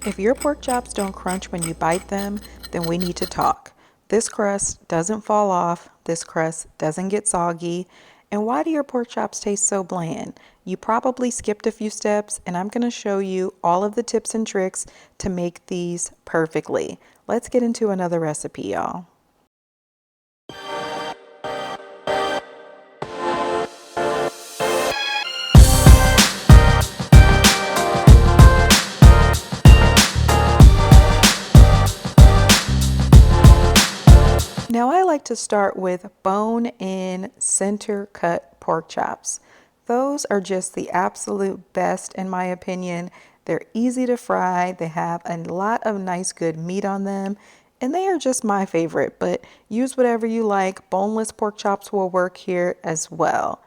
If your pork chops don't crunch when you bite them, then we need to talk. This crust doesn't fall off, this crust doesn't get soggy. And why do your pork chops taste so bland? You probably skipped a few steps, and I'm going to show you all of the tips and tricks to make these perfectly. Let's get into another recipe, y'all. Now I like to start with bone-in center cut pork chops. Those are just the absolute best in my opinion. They're easy to fry, they have a lot of nice good meat on them, and they are just my favorite, but use whatever you like. Boneless pork chops will work here as well.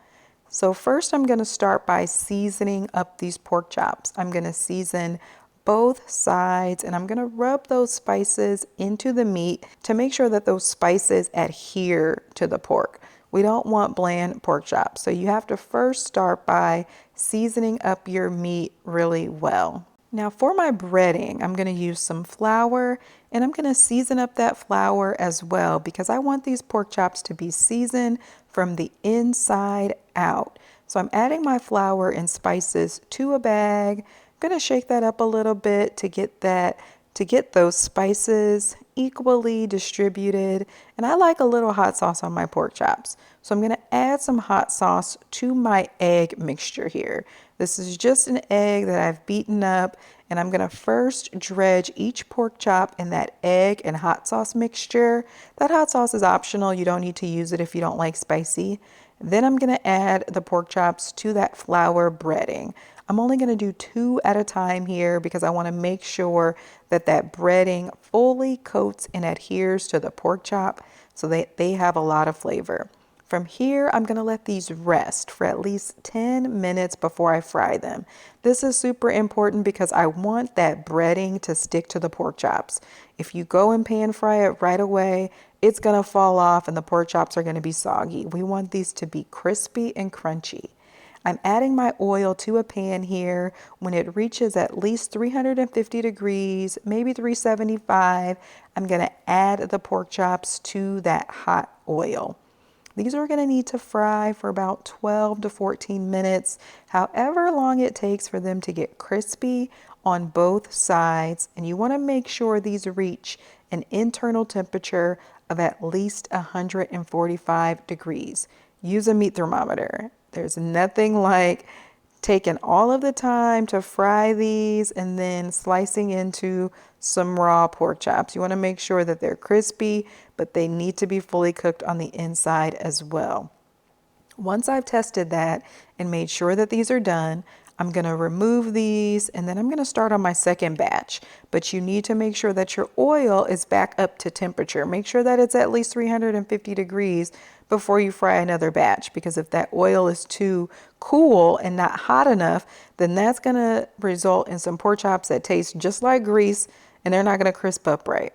So first I'm going to start by seasoning up these pork chops. I'm going to season both sides and I'm going to rub those spices into the meat to make sure that those spices adhere to the pork. We don't want bland pork chops. So you have to first start by seasoning up your meat really well. Now for my breading, I'm going to use some flour and I'm going to season up that flour as well because I want these pork chops to be seasoned from the inside out. So I'm adding my flour and spices to a bag. I'm going to shake that up a little bit to get those spices equally distributed. And I like a little hot sauce on my pork chops. So I'm going to add some hot sauce to my egg mixture here. This is just an egg that I've beaten up, and I'm going to first dredge each pork chop in that egg and hot sauce mixture. That hot sauce is optional. You don't need to use it if you don't like spicy. Then I'm going to add the pork chops to that flour breading. I'm only going to do 2 at a time here because I want to make sure that that breading fully coats and adheres to the pork chop so that they have a lot of flavor. From here, I'm going to let these rest for at least 10 minutes before I fry them. This is super important because I want that breading to stick to the pork chops. If you go and pan fry it right away, it's going to fall off and the pork chops are going to be soggy. We want these to be crispy and crunchy. I'm adding my oil to a pan here. When it reaches at least 350 degrees, maybe 375, I'm going to add the pork chops to that hot oil. These are going to need to fry for about 12 to 14 minutes, however long it takes for them to get crispy on both sides. And you want to make sure these reach an internal temperature of at least 145 degrees. Use a meat thermometer. There's nothing like taking all of the time to fry these and then slicing into some raw pork chops. You want to make sure that they're crispy, but they need to be fully cooked on the inside as well. Once I've tested that and made sure that these are done, I'm going to remove these and then I'm going to start on my second batch. But you need to make sure that your oil is back up to temperature. Make sure that it's at least 350 degrees before you fry another batch, because if that oil is too cool and not hot enough, then that's going to result in some pork chops that taste just like grease and they're not going to crisp up right.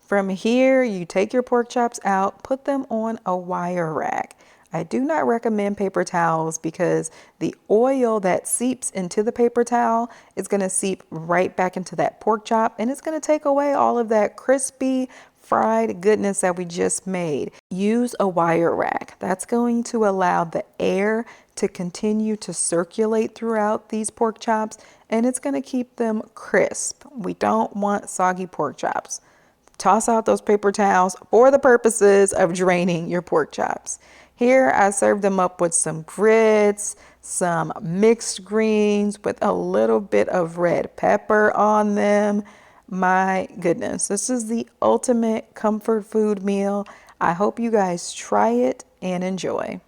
From here, you take your pork chops out, put them on a wire rack. I do not recommend paper towels because the oil that seeps into the paper towel is going to seep right back into that pork chop and it's going to take away all of that crispy fried goodness that we just made. Use a wire rack. That's going to allow the air to continue to circulate throughout these pork chops and it's going to keep them crisp. We don't want soggy pork chops. Toss out those paper towels for the purposes of draining your pork chops. Here I served them up with some grits, some mixed greens with a little bit of red pepper on them. My goodness, this is the ultimate comfort food meal. I hope you guys try it and enjoy.